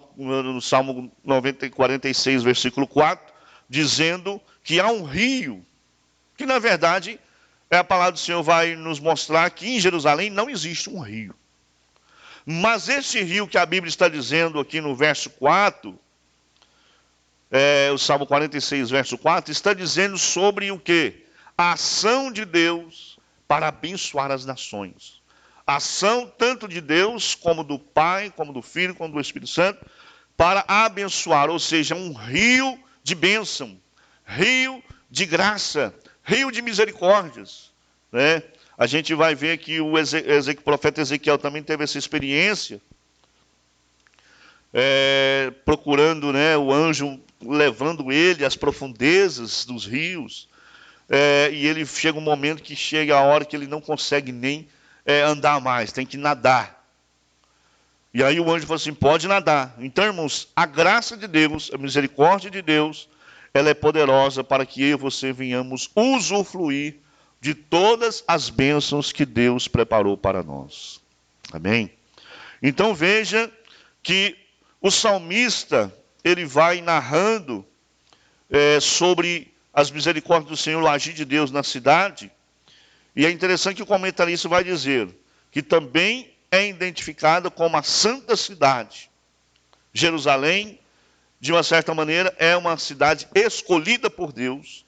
46, versículo 4, dizendo que há um rio, que na verdade, a palavra do Senhor vai nos mostrar que em Jerusalém não existe um rio. Mas esse rio que a Bíblia está dizendo aqui no verso 4, o Salmo 46, verso 4, está dizendo sobre o quê? A ação de Deus para abençoar as nações. A ação tanto de Deus, como do Pai, como do Filho, como do Espírito Santo, para abençoar, ou seja, um rio de bênção, rio de graça, rio de misericórdias, né? A gente vai ver que o profeta Ezequiel também teve essa experiência, procurando, né, o anjo levando ele às profundezas dos rios, e ele chega um momento que chega a hora que ele não consegue nem andar mais, tem que nadar. E aí o anjo falou assim: pode nadar. Então, irmãos, a graça de Deus, a misericórdia de Deus, ela é poderosa para que eu e você venhamos usufruir de todas as bênçãos que Deus preparou para nós. Amém? Então veja que o salmista, ele vai narrando sobre as misericórdias do Senhor, o agir de Deus na cidade. E é interessante que o comentarista vai dizer que também é identificada como a santa cidade. Jerusalém, de uma certa maneira, é uma cidade escolhida por Deus.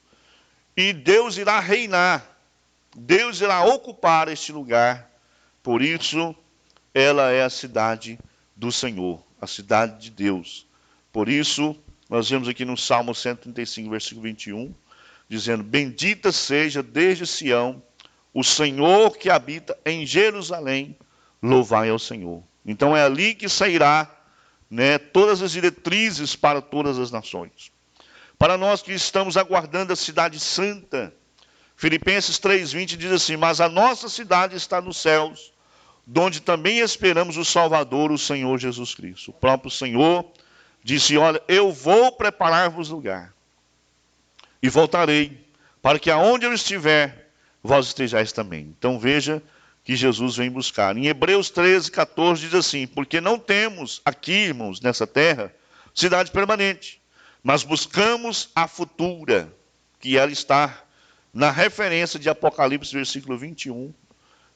E Deus irá reinar. Deus irá ocupar este lugar. Por isso, ela é a cidade do Senhor, a cidade de Deus. Por isso, nós vemos aqui no Salmo 135, versículo 21, dizendo: bendita seja desde Sião o Senhor que habita em Jerusalém, louvai ao Senhor. Então é ali que sairá, né, todas as diretrizes para todas as nações. Para nós que estamos aguardando a cidade santa, Filipenses 3:20 diz assim: mas a nossa cidade está nos céus, donde também esperamos o Salvador, o Senhor Jesus Cristo. O próprio Senhor disse: olha, eu vou preparar-vos lugar, e voltarei, para que aonde eu estiver, vós estejais também. Então veja que Jesus vem buscar. Em Hebreus 13:14 diz assim: porque não temos aqui, irmãos, nessa terra, cidade permanente, mas buscamos a futura, que ela está na referência de Apocalipse, versículo 21,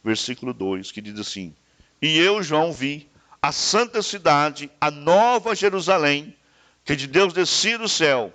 versículo 2, que diz assim: e eu, João, vi a santa cidade, a nova Jerusalém, que de Deus descia do céu,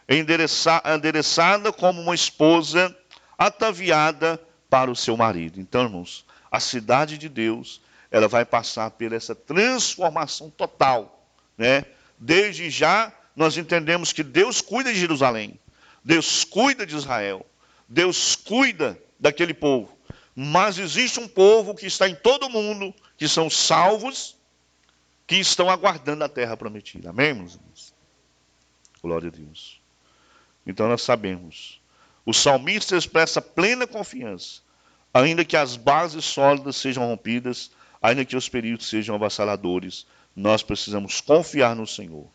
endereçada como uma esposa ataviada para o seu marido. Então, irmãos, a cidade de Deus, ela vai passar por essa transformação total, né? Desde já, nós entendemos que Deus cuida de Jerusalém, Deus cuida de Israel, Deus cuida daquele povo. Mas existe um povo que está em todo o mundo, que são salvos, que estão aguardando a terra prometida. Amém, irmãos? Glória a Deus. Então nós sabemos, o salmista expressa plena confiança, ainda que as bases sólidas sejam rompidas, ainda que os perigos sejam avassaladores, nós precisamos confiar no Senhor.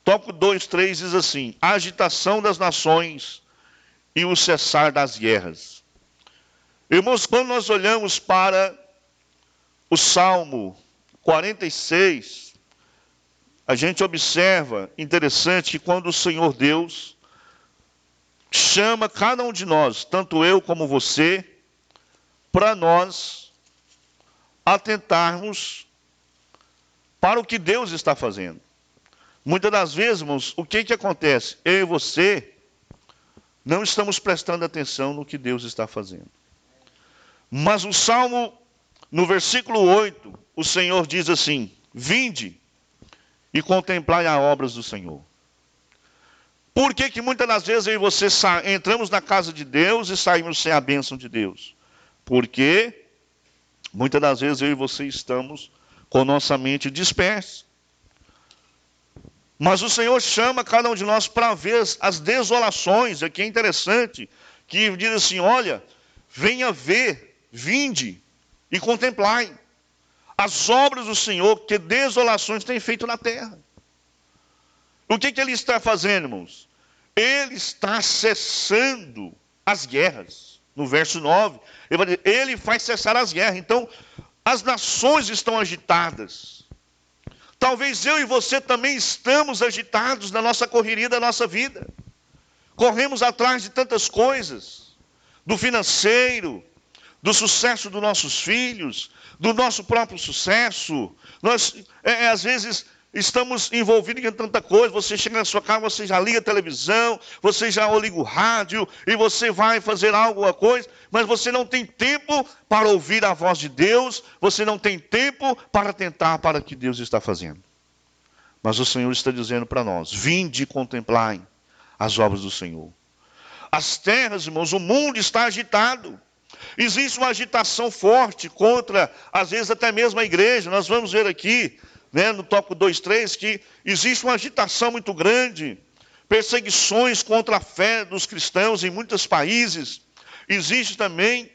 Tópico 2:3 diz assim: a agitação das nações e o cessar das guerras. Irmãos, quando nós olhamos para o Salmo 46, a gente observa, interessante, que quando o Senhor Deus chama cada um de nós, tanto eu como você, para nós atentarmos para o que Deus está fazendo. Muitas das vezes, irmãos, o que acontece? Eu e você não estamos prestando atenção no que Deus está fazendo. Mas o Salmo, no versículo 8, o Senhor diz assim: vinde e contemplai as obras do Senhor. Por que muitas das vezes eu e você entramos na casa de Deus e saímos sem a bênção de Deus? Porque muitas das vezes eu e você estamos com nossa mente dispersa. Mas o Senhor chama cada um de nós para ver as desolações. Aqui é interessante que diz assim: olha, venha ver, vinde e contemplai as obras do Senhor, que desolações tem feito na terra. O que ele está fazendo, irmãos? Ele está cessando as guerras. No verso 9, ele vai dizer, ele faz cessar as guerras. Então, as nações estão agitadas. Talvez eu e você também estamos agitados na nossa correria da nossa vida. Corremos atrás de tantas coisas, do financeiro, do sucesso dos nossos filhos, do nosso próprio sucesso. Nós, às vezes, estamos envolvidos em tanta coisa. Você chega na sua casa, você já liga a televisão, você já liga o rádio, e você vai fazer alguma coisa, mas você não tem tempo para ouvir a voz de Deus, você não tem tempo para atentar para o que Deus está fazendo. Mas o Senhor está dizendo para nós: vinde e contemplai as obras do Senhor. As terras, irmãos, o mundo está agitado. Existe uma agitação forte contra, às vezes, até mesmo a igreja. Nós vamos ver aqui, né, no tópico 2:3, que existe uma agitação muito grande, perseguições contra a fé dos cristãos em muitos países. Existe também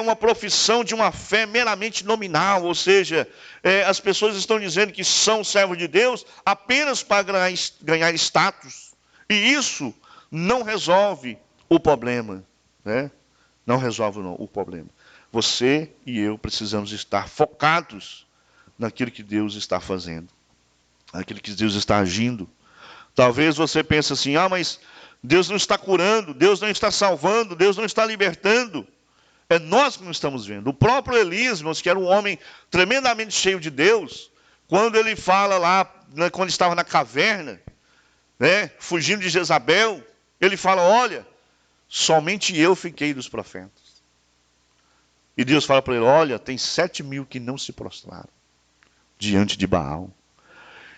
uma profissão de uma fé meramente nominal, ou seja, as pessoas estão dizendo que são servos de Deus apenas para ganhar status. E isso não resolve o problema, né? Não resolve o problema. Você e eu precisamos estar focados naquilo que Deus está fazendo, naquilo que Deus está agindo. Talvez você pense assim: mas Deus não está curando, Deus não está salvando, Deus não está libertando. É nós que não estamos vendo. O próprio Elias, irmãos, que era um homem tremendamente cheio de Deus, quando ele fala lá, né, quando estava na caverna, né, fugindo de Jezabel, ele fala: olha, somente eu fiquei dos profetas. E Deus fala para ele: olha, tem 7.000 que não se prostraram diante de Baal.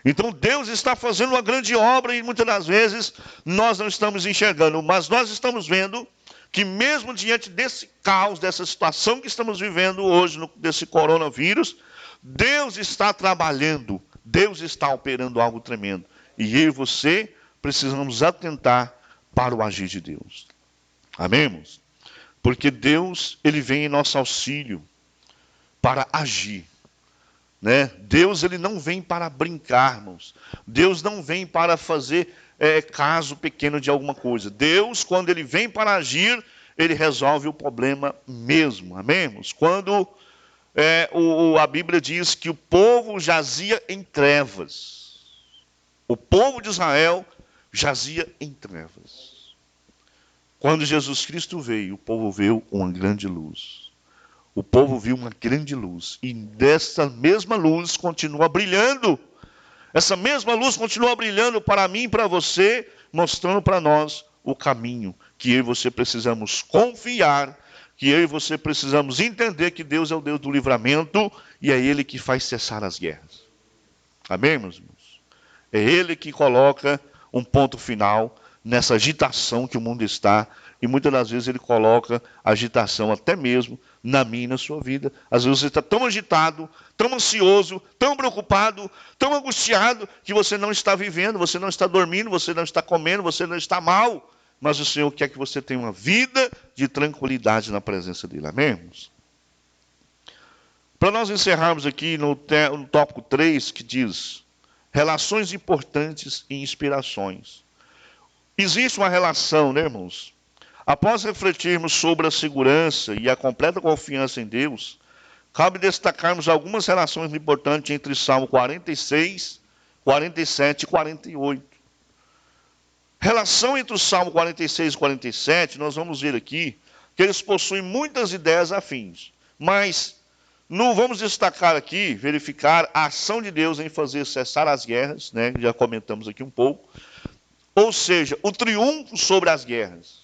Então Deus está fazendo uma grande obra e muitas das vezes nós não estamos enxergando, mas nós estamos vendo que mesmo diante desse caos, dessa situação que estamos vivendo hoje, desse coronavírus, Deus está trabalhando, Deus está operando algo tremendo. E eu e você precisamos atentar para o agir de Deus. Amém, irmãos? Porque Deus, ele vem em nosso auxílio para agir. Né? Deus, ele não vem para brincar, irmãos. Deus não vem para fazer caso pequeno de alguma coisa. Deus, quando ele vem para agir, ele resolve o problema mesmo. Amém, irmãos? Quando a Bíblia diz que o povo jazia em trevas. O povo de Israel jazia em trevas. Quando Jesus Cristo veio, o povo viu uma grande luz. o povo viu uma grande luz. E dessa mesma luz continua brilhando. Essa mesma luz continua brilhando para mim e para você, mostrando para nós o caminho que eu e você precisamos confiar, que eu e você precisamos entender que Deus é o Deus do livramento e é Ele que faz cessar as guerras. Amém, meus irmãos? É Ele que coloca um ponto final nessa agitação que o mundo está, e muitas das vezes Ele coloca agitação até mesmo na minha e na sua vida. Às vezes você está tão agitado, tão ansioso, tão preocupado, tão angustiado, que você não está vivendo, você não está dormindo, você não está comendo, você não está mal. Mas o Senhor quer que você tenha uma vida de tranquilidade na presença dEle. Amém, irmãos? Para nós encerrarmos aqui no tópico 3, que diz relações importantes e inspirações. Existe uma relação, né, irmãos? Após refletirmos sobre a segurança e a completa confiança em Deus, cabe destacarmos algumas relações importantes entre Salmo 46, 47 e 48. Relação entre o Salmo 46 e 47, nós vamos ver aqui que eles possuem muitas ideias afins, mas não vamos destacar aqui, verificar a ação de Deus em fazer cessar as guerras, né? Já comentamos aqui um pouco, ou seja, o triunfo sobre as guerras.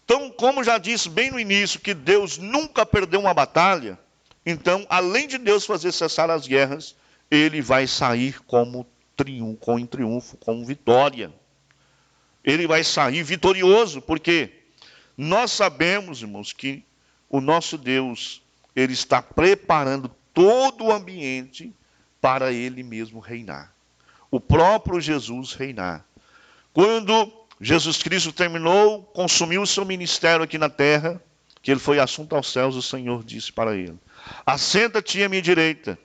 Então, como já disse bem no início, que Deus nunca perdeu uma batalha, então, além de Deus fazer cessar as guerras, Ele vai sair como triunfo, com vitória. Ele vai sair vitorioso, porque nós sabemos, irmãos, que o nosso Deus, Ele está preparando todo o ambiente para Ele mesmo reinar. O próprio Jesus reinar. Quando Jesus Cristo terminou, consumiu o seu ministério aqui na terra, que Ele foi assunto aos céus, o Senhor disse para Ele: assenta-te à minha direita,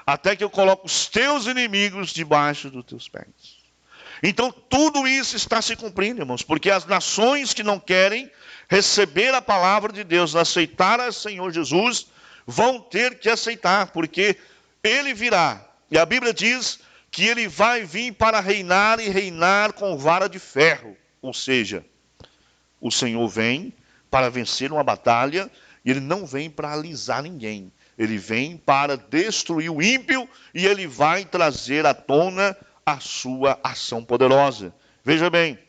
até que eu coloque os teus inimigos debaixo dos teus pés. Então tudo isso está se cumprindo, irmãos, porque as nações que não querem receber a palavra de Deus, aceitar o Senhor Jesus, vão ter que aceitar, porque Ele virá. E a Bíblia diz que Ele vai vir para reinar e reinar com vara de ferro. Ou seja, o Senhor vem para vencer uma batalha e Ele não vem para alisar ninguém. Ele vem para destruir o ímpio e Ele vai trazer à tona a sua ação poderosa. Veja bem,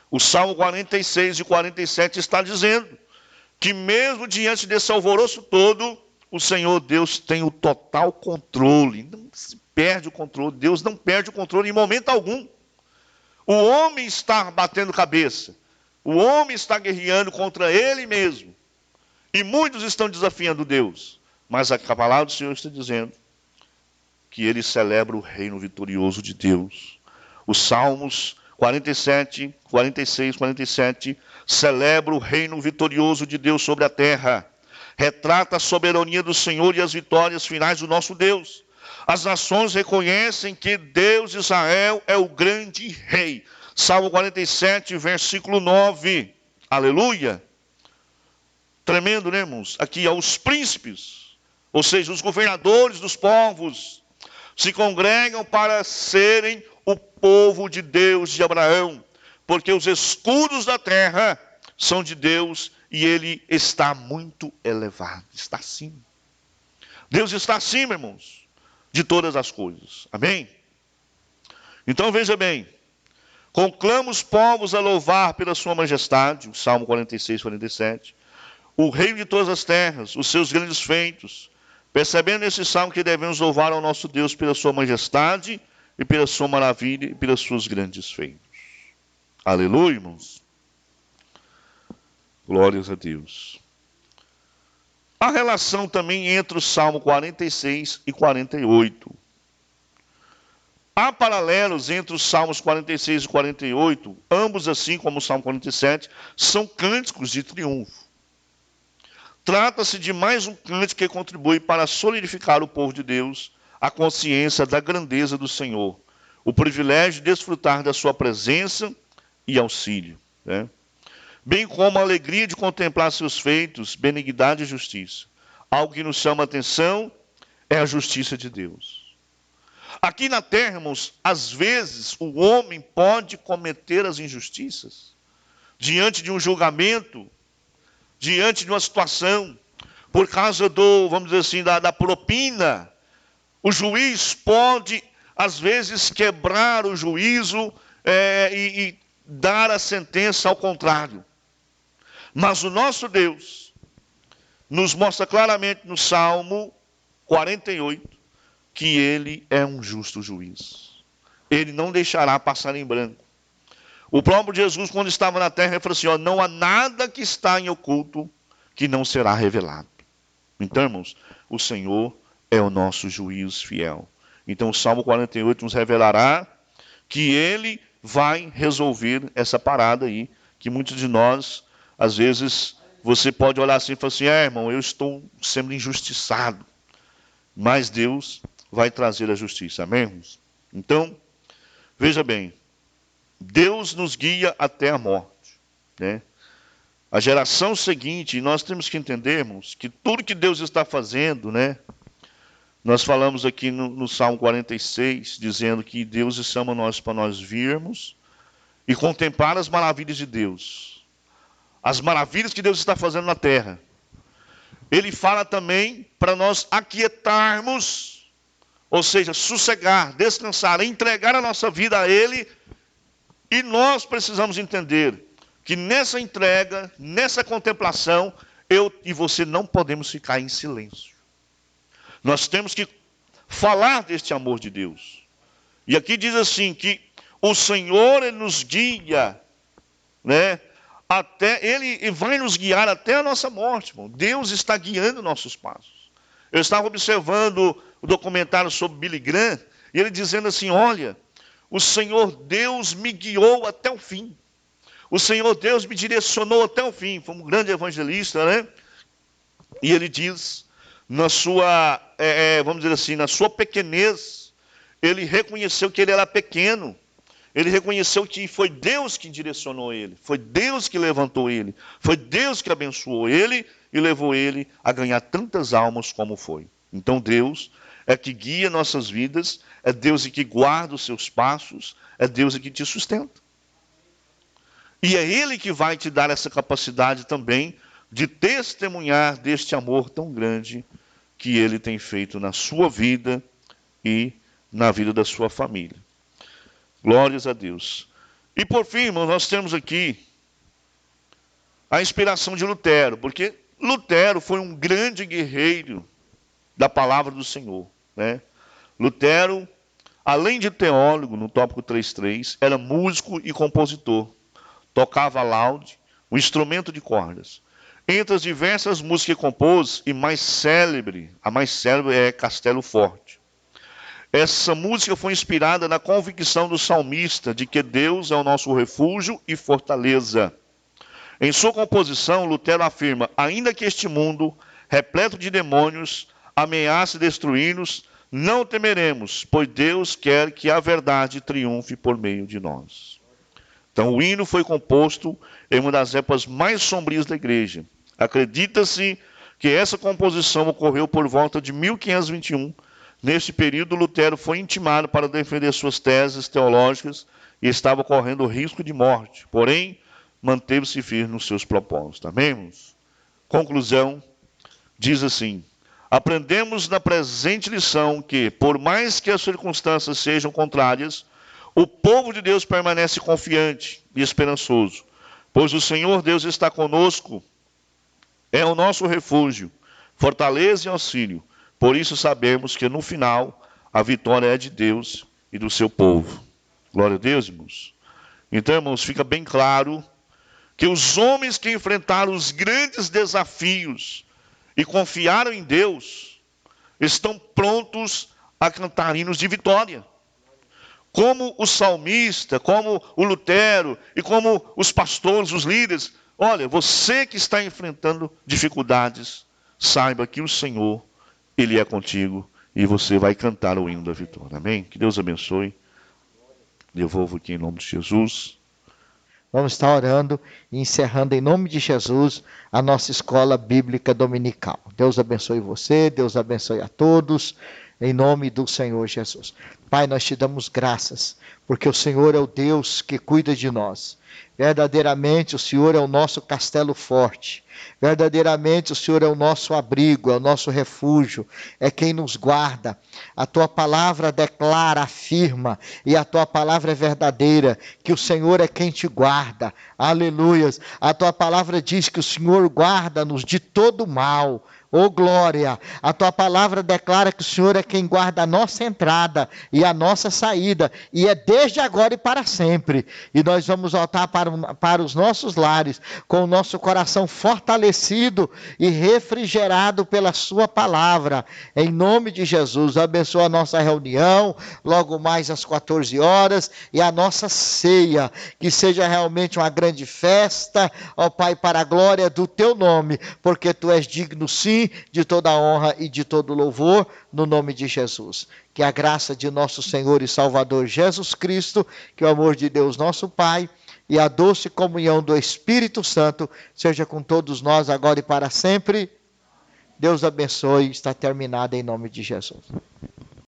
o Salmo 46 e 47 está dizendo que mesmo diante desse alvoroço todo, o Senhor Deus tem o total controle. Não se perde o controle. Deus não perde o controle em momento algum. O homem está batendo cabeça. O homem está guerreando contra ele mesmo. E muitos estão desafiando Deus. Mas a palavra do Senhor está dizendo que ele celebra o reino vitorioso de Deus. Os Salmos 47, 46, 47 celebra o reino vitorioso de Deus sobre a terra. Retrata a soberania do Senhor e as vitórias finais do nosso Deus. As nações reconhecem que Deus de Israel é o grande rei. Salmo 47, versículo 9. Aleluia. Tremendo, né, irmãos? Aqui aos príncipes, ou seja, os governadores dos povos, se congregam para serem o povo de Deus de Abraão, porque os escudos da terra são de Deus e Ele está muito elevado, está acima. Deus está acima, irmãos, de todas as coisas. Amém? Então veja bem, conclama os povos a louvar pela sua majestade, o Salmo 46, 47, o rei de todas as terras, os seus grandes feitos, percebendo nesse salmo que devemos louvar ao nosso Deus pela sua majestade e pela sua maravilha e pelos seus grandes feitos. Aleluia, irmãos. Glórias a Deus. A relação também entre o Salmo 46 e 48. Há paralelos entre os Salmos 46 e 48, ambos, assim como o Salmo 47, são cânticos de triunfo. Trata-se de mais um cântico que contribui para solidificar o povo de Deus, a consciência da grandeza do Senhor, o privilégio de desfrutar da sua presença e auxílio, né? Bem como a alegria de contemplar seus feitos, benignidade e justiça. Algo que nos chama a atenção é a justiça de Deus. Aqui na terra, irmãos, às vezes o homem pode cometer as injustiças diante de um julgamento, diante de uma situação. por causa do, vamos dizer assim, da propina, o juiz pode, às vezes, quebrar o juízo e dar a sentença ao contrário. Mas o nosso Deus nos mostra claramente no Salmo 48 que Ele é um justo juiz. Ele não deixará passar em branco. O próprio Jesus, quando estava na terra, ele falou assim, não há nada que está em oculto que não será revelado. Então, irmãos, o Senhor é o nosso juiz fiel. Então, o Salmo 48 nos revelará que Ele vai resolver essa parada aí, que muitos de nós, às vezes, você pode olhar assim e falar assim, irmão, eu estou sendo injustiçado. Mas Deus vai trazer a justiça, amém, irmãos? Então, veja bem, Deus nos guia até a morte, né? A geração seguinte, nós temos que entendermos que tudo que Deus está fazendo, né? Nós falamos aqui no Salmo 46, dizendo que Deus chama nós para nós virmos e contemplar as maravilhas de Deus. As maravilhas que Deus está fazendo na terra. Ele fala também para nós aquietarmos, ou seja, sossegar, descansar, entregar a nossa vida a Ele. E nós precisamos entender que nessa entrega, nessa contemplação, eu e você não podemos ficar em silêncio. Nós temos que falar deste amor de Deus. E aqui diz assim, que o Senhor Ele nos guia, né? Ele vai nos guiar até a nossa morte, irmão. Deus está guiando nossos passos. Eu estava observando o documentário sobre Billy Graham, e ele dizendo assim, olha, o Senhor Deus me guiou até o fim. O Senhor Deus me direcionou até o fim. Foi um grande evangelista, né? E ele diz, na sua, vamos dizer assim, na sua pequenez, ele reconheceu que ele era pequeno. Ele reconheceu que foi Deus que direcionou ele. Foi Deus que levantou ele. Foi Deus que abençoou ele e levou ele a ganhar tantas almas como foi. Então Deus é que guia nossas vidas, é Deus que guarda os seus passos, é Deus que te sustenta. E é Ele que vai te dar essa capacidade também de testemunhar deste amor tão grande que Ele tem feito na sua vida e na vida da sua família. Glórias a Deus. E por fim, irmãos, nós temos aqui a inspiração de Lutero, porque Lutero foi um grande guerreiro da palavra do Senhor, né? Lutero, além de teólogo, no tópico 3.3, era músico e compositor. Tocava laude, um instrumento de cordas. Entre as diversas músicas que compôs, a mais célebre é Castelo Forte. Essa música foi inspirada na convicção do salmista de que Deus é o nosso refúgio e fortaleza. Em sua composição, Lutero afirma, ainda que este mundo, repleto de demônios, ameace destruir-nos, não temeremos, pois Deus quer que a verdade triunfe por meio de nós. Então, o hino foi composto em uma das épocas mais sombrias da igreja. Acredita-se que essa composição ocorreu por volta de 1521. Neste período, Lutero foi intimado para defender suas teses teológicas e estava correndo risco de morte. Porém, manteve-se firme nos seus propósitos. Amém, irmãos? Conclusão, diz assim, aprendemos na presente lição que, por mais que as circunstâncias sejam contrárias, o povo de Deus permanece confiante e esperançoso, pois o Senhor Deus está conosco, é o nosso refúgio, fortaleza e auxílio. Por isso sabemos que no final a vitória é de Deus e do seu povo. Glória a Deus, irmãos. Então, irmãos, fica bem claro que os homens que enfrentaram os grandes desafios e confiaram em Deus, estão prontos a cantar hinos de vitória. Como o salmista, como o Lutero e como os pastores, os líderes. Olha, você que está enfrentando dificuldades, saiba que o Senhor, Ele é contigo e você vai cantar o hino da vitória. Amém? Que Deus abençoe. Devolvo aqui em nome de Jesus. Vamos estar orando e encerrando em nome de Jesus a nossa escola bíblica dominical. Deus abençoe você, Deus abençoe a todos, em nome do Senhor Jesus. Pai, nós te damos graças, porque o Senhor é o Deus que cuida de nós. Verdadeiramente o Senhor é o nosso castelo forte. Verdadeiramente o Senhor é o nosso abrigo, é o nosso refúgio, é quem nos guarda. A tua palavra declara, afirma, e a tua palavra é verdadeira, que o Senhor é quem te guarda. Aleluias. A tua palavra diz que o Senhor guarda-nos de todo mal. Oh glória, a tua palavra declara que o Senhor é quem guarda a nossa entrada e a nossa saída, e é desde agora e para sempre. E nós vamos voltar para os nossos lares com o nosso coração fortalecido e refrigerado pela sua palavra. Em nome de Jesus, abençoa a nossa reunião, logo mais às 14 horas, e a nossa ceia, que seja realmente uma grande festa, ó Pai, para a glória do teu nome, porque tu és digno sim de toda a honra e de todo louvor, no nome de Jesus. Que a graça de nosso Senhor e Salvador Jesus Cristo, que o amor de Deus nosso Pai e a doce comunhão do Espírito Santo seja com todos nós agora e para sempre. Deus abençoe. Está terminado em nome de Jesus.